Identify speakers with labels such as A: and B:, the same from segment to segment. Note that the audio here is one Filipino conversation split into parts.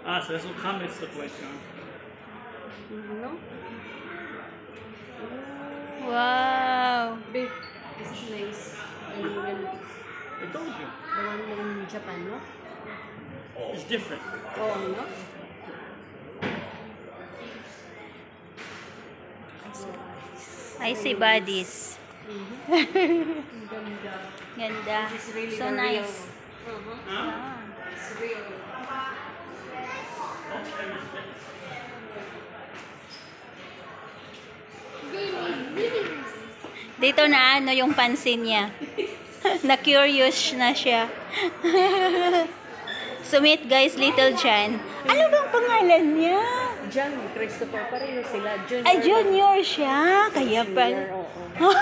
A: Ah, so that's what comics look like, John.
B: No?
C: Wow.
B: Babe, this is nice.
A: I told you.
B: The one in Japan, no?
A: It's different.
B: Oo, no?
C: I see bodies.
B: Ganda.
C: Ganda.
B: This is really
C: So
B: the
C: nice.
B: real.
A: Huh?
C: Ah.
B: It's real.
C: Dito na ano yung pansin niya. Na-curious na siya. So meet guys, Little John. Ano bang pangalan niya?
B: John, Christopher, pareho sila. Junior.
C: Ay, junior siya. Kaya
B: Senior,
C: pala.
B: oo.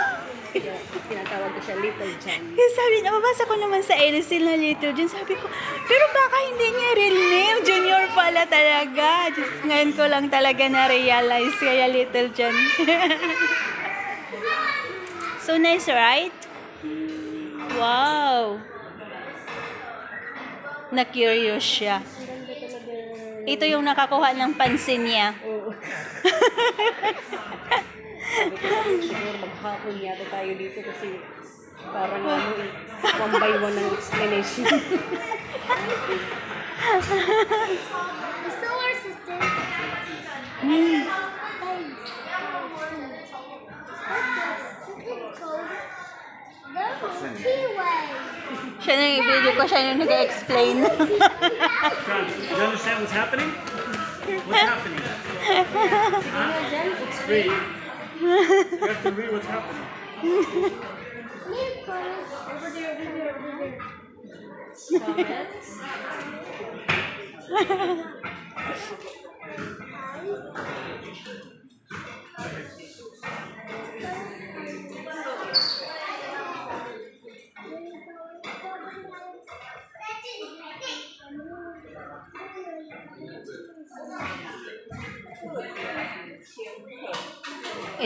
B: Kaya tinatawag ko siya Little John.
C: Kaya sabi, nababasa ko naman sa Erisel na Little John. Sabi ko, pero baka hindi niya real name. Junior pala talaga. Just ngayon ko lang talaga na-realize. Kaya Little John. So nice, right? Wow. Na-curious siya. Ito yung nakakuha ng pansin niya.
B: Oo. Sabi ko, siguro maghapon yata tayo dito kasi parang ano eh, one by one ang explanation.
C: Siya na yung video ko, siya yung nag-explain.
A: John, do you understand what's happening? What's happening? Huh? Read. You have to read what's happening.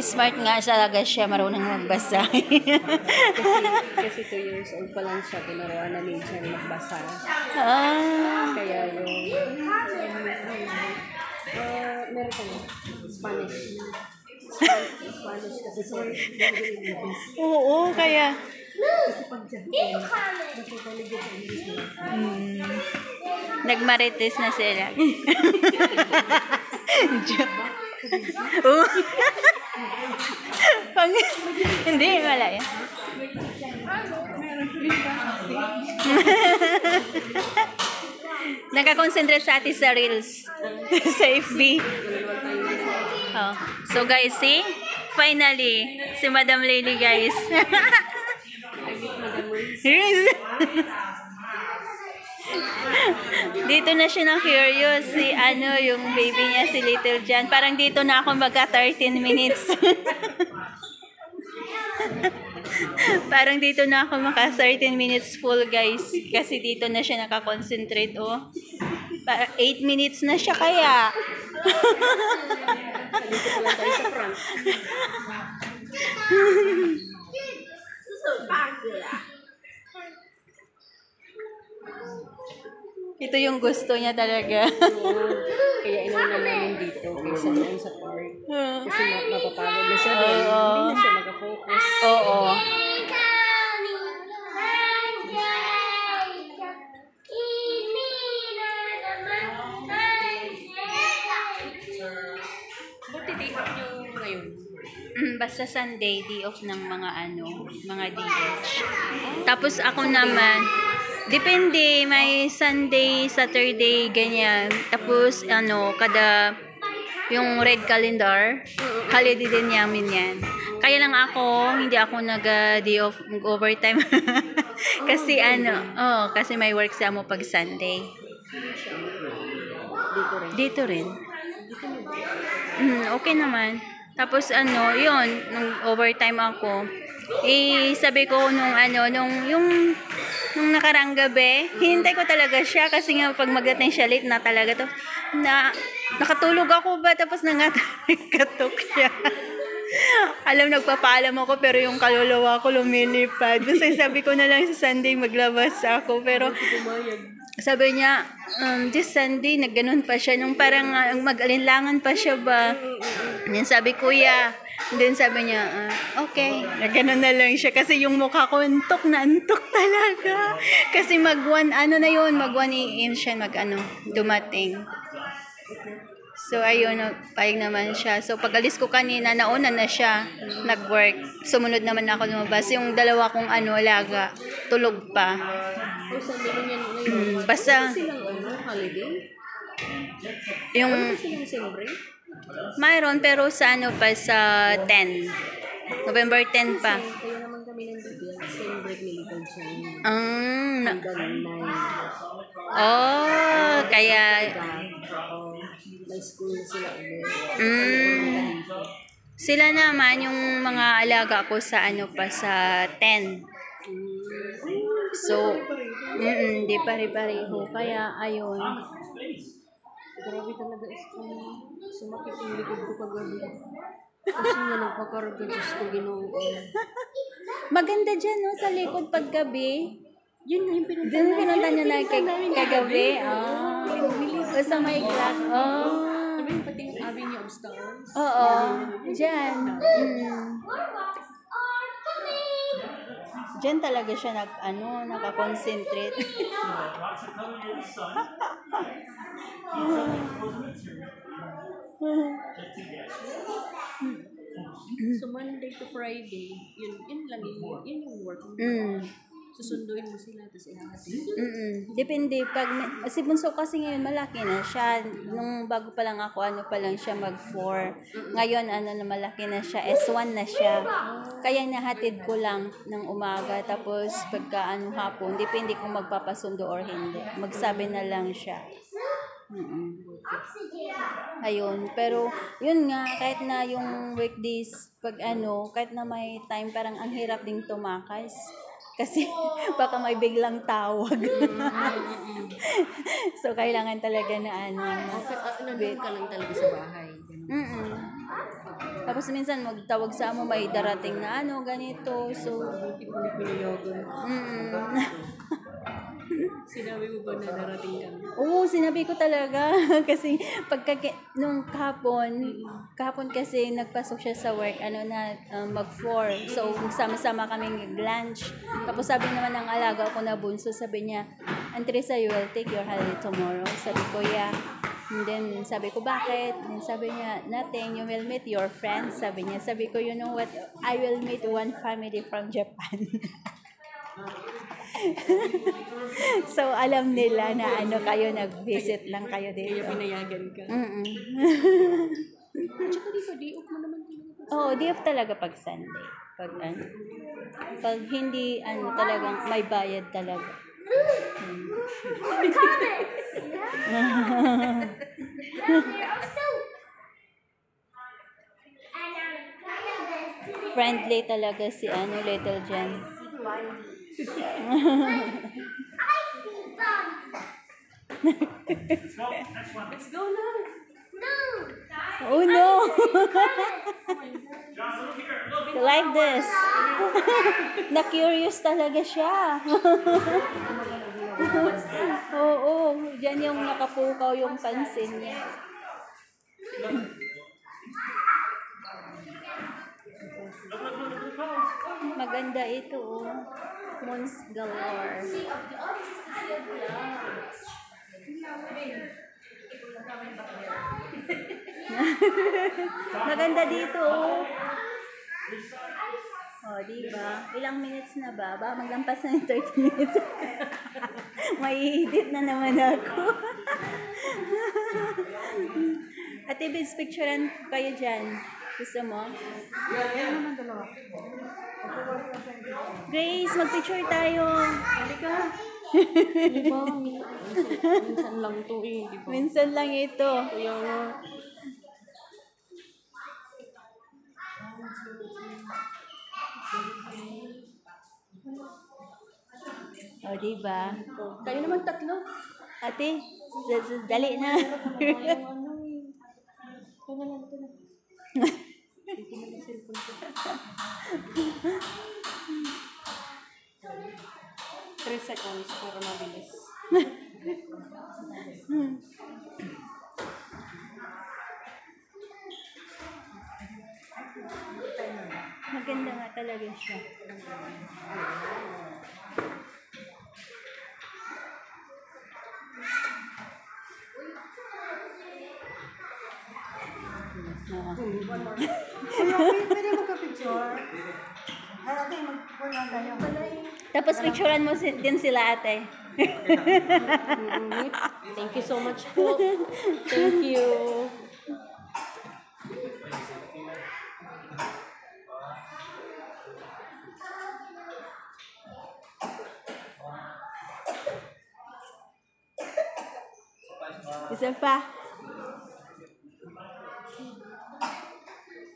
C: Smart nga talaga siya, marunong magbasa.
B: Kasi 2 years old pa lang siya, tinuruan na ni Jen magbasa.
C: Ah.
B: Kaya yung meron ka na Spanish. Spanish kasi sorry.
C: Oo, kaya.
B: Kasi pag Japan, natutulig yung English mo.
C: Nagmarites na sila. Hindi, wala yan. Nakakonsentrate sa atin sa Reels. Sa FB. Oh. So guys, see? Finally, si Madam Lily guys. Dito na siya na curious si ano yung baby niya si Little John. Parang dito na ako magka 13 minutes. Parang dito na ako maka 13 minutes full guys. Kasi dito na siya nakakonsentrate oh. Para 8 minutes na siya kaya.
B: Dito pa lang tayo sa front.
C: Ito yung gusto niya talaga.
B: Kaya inauna namin dito kaysa doon sa park. Kasi mapapagod na siya doon.
C: Oo.
B: Hindi na siya mag-focus.
C: Oo.
B: Buti day off niyo ngayon.
C: Basta Sunday, day off ng mga ano, mga DH. Tapos ako naman, depende, may Sunday, Saturday, ganyan. Tapos ano, kada yung red calendar, holiday din namin yan. Kaya lang ako, hindi ako nag-day off, mag-overtime. Kasi ano, kasi may work sa mo pag Sunday.
B: Dito rin.
C: Dito rin. Okay naman. Tapos ano, yun, nung overtime ako, sabi ko nung ano, nung nakarang gabi, hinintay ko talaga siya kasi nga pag magdating siya late na talaga to, nakatulog ako ba tapos nangatok siya. Alam, nagpapaalam ako pero yung kaluluwa ko lumilipad. Basta sabi ko na lang sa Sunday maglabas ako pero sabi niya, this Sunday, nagganon pa siya, nung parang mag-alinlangan pa siya ba. Yan sabi, kuya. And then sabi niya, okay, nagganon na lang siya. Kasi yung mukha ko, antok na antok talaga. Kasi mag 1 AM siya, dumating. So, ayun, payag naman siya. So, pag alis ko kanina, nauna na siya, nag-work. Sumunod naman ako lumabas. Yung dalawa kong alaga, tulog pa.
B: O, sabi mo yan ngayon.
C: Basta,
B: Silang holiday?
C: yung,
B: Silang celebrate?
C: mayroon, pero sa sa 10. November 10 pa.
B: Kaya naman kami nandito yan. Celebrate ni Little John.
C: Hanggang
B: Hanggang 9.
C: Oh, kaya,
B: May school na sila ulit.
C: sila naman, yung mga alaga ko sa sa 10. So, di pare-pareho. Kaya, ayun.
B: Grabe talaga sumakit yung likod ko kagabi. Kasi nga nagpakarga, Diyos ko, Ginoo.
C: Maganda dyan, no, sa likod paggabi.
B: Yun na yung pinunta
C: Doon pinunta nyo na kagabi. Sa may clock.
B: Diba yung pati yung Avenue of Stars?
C: Oo. Dyan. Dyan talaga siya nakakonsentrate.
B: So Monday to Friday, yun lang yun yung work. Susunduin mo sila, tapos ihahatid.
C: Depende. Si Bunso kasi ngayon malaki na siya. Nung bago pa lang ako, pa lang siya mag-4. Ngayon, na malaki na siya. S1 na siya. Kaya nahatid ko lang ng umaga. Tapos, pagka hapon, depende kung magpapasundo or hindi. Magsabi na lang siya. Ayun. Pero, yun nga, kahit na yung weekdays, kahit na may time, parang ang hirap ding tumakas. Kasi baka may biglang tawag. So, kailangan talaga na
B: Nandun ka lang talaga sa bahay.
C: Tapos minsan magtawag sa amo, may darating na ganito. So,
B: Sinabi mo ba na darating ka?
C: oo, sinabi ko talaga. Kasi nung kahapon kasi nagpasok siya sa work, mag-4. So, sama-sama kaming lunch. Tapos sabi naman ng alaga ko na Bunso, sabi niya, Teresa, you will take your holiday tomorrow. Sabi ko, yeah. And then, sabi ko, bakit? And sabi niya, nothing, you will meet your friends. Sabi niya, sabi ko, you know what? I will meet one family from Japan. So, alam nila na kayo, nag-visit lang kayo dito.
B: Kaya pinayagan ka. Tsaka di ba, day off mo naman talaga.
C: Oo, day off talaga pag Sunday. Pag hindi, talagang may bayad talaga. Friendly talaga si Little Jen.
B: Let's go na.
C: Oh no! You like this? Na-curious talaga siya. Oo, dyan yung nakapukaw yung pansin niya. Maganda ito, Moons galore. Maganda dito, diba? Ilang minutes na ba? Maglampas na yung 30 minutes. May edit na naman ako. Ate Biz, picturean kayo dyan. Gusto mo? Grace, mag-picture tayo. Halika.
B: Diba? Minsan lang to diba?
C: Minsan lang ito.
B: Kaya nga.
C: Diba?
B: Kayo naman tatlo.
C: Ate, dali na.
B: Dito na yung cellphone ko. 3 seconds para mabilis.
C: Maganda nga talaga siya.
B: Pwede magka-picture. Ay, ate, mag-wala tayo.
C: Tapos picturean mo din sila ate.
B: Thank you so much po. Thank you.
C: Isa pa.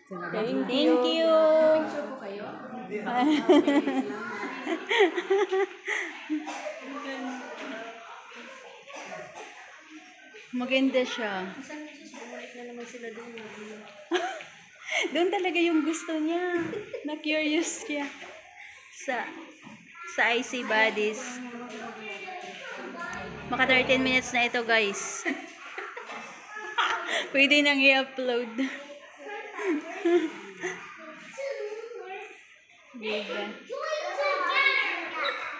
B: Thank
C: Thank you.
B: Picture po kayo?
C: Maganda siya.
B: Bumalik na naman sila doon.
C: Doon talaga yung gusto niya. Na-curious siya. Sa IC Buddies. Maka 13 minutes na ito, guys. Pwede nang i-upload. Diba?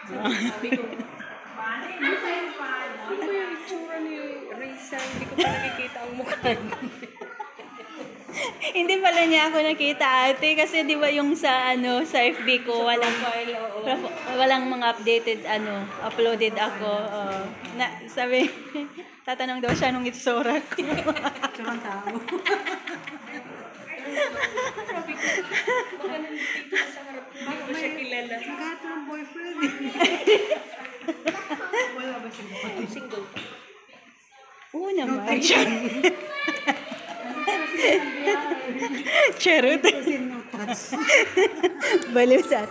B: Sabi ko, ano ba yung itsura ni Risa? Hindi ko pa nakikita ang mukha niya.
C: Hindi pala niya ako nakita ate kasi 'di ba yung sa sa FB ko walang mga updated uploaded ako. Sabi tatanong daw siya nung itsura ko.
B: Itsura tao. Sabi ko, baka nandito sa harap ko, hindi ko siya kilala. Naghahanap ng boyfriend eh. Wala ba siya? Single.
C: Oo naman. Charot. Balusat.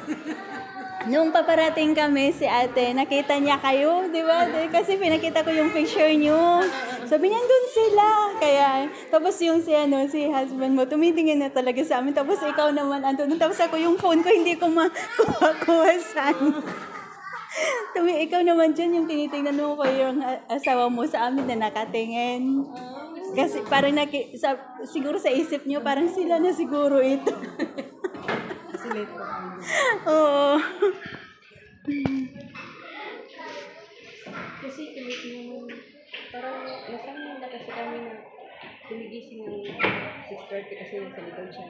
C: Nung paparating kami si ate, nakita niya kayo, di ba? Kasi pinakita ko yung picture niyo. Sabi niya, doon sila. Kaya, tapos yung si husband mo, tumitingin na talaga sa amin. Tapos ikaw naman, andun. Tapos ako yung phone ko, hindi ko makuha saan. Ikaw naman dyan, yung tinitingnan mo ko yung asawa mo sa amin na nakatingin. Kasi parang siguro sa isip niyo, parang sila na siguro ito.
B: Kasi late po kami.
C: Oo.
B: Kasi yung parang nasanay na kasi kami na tumigising ng 6:30 kasi sa likod siya.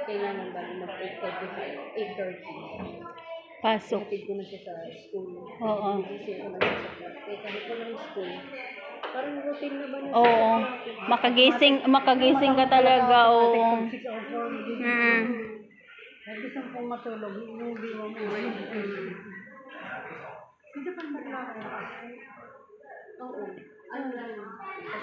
B: Kailangan ba mag-8:30?
C: Pasok.
B: Hatid ko na siya sa school.
C: Oo.
B: Tumigising ako na siya sa class. Kaya kahit wala ng school, parang routine na ba niya?
C: Oo. Makagising ka talaga. Oo.
B: 6 hours old. Gusto kong matulog. Hindi mo mo. Hindi pa naglaro. Oo. Ano lang. Kasi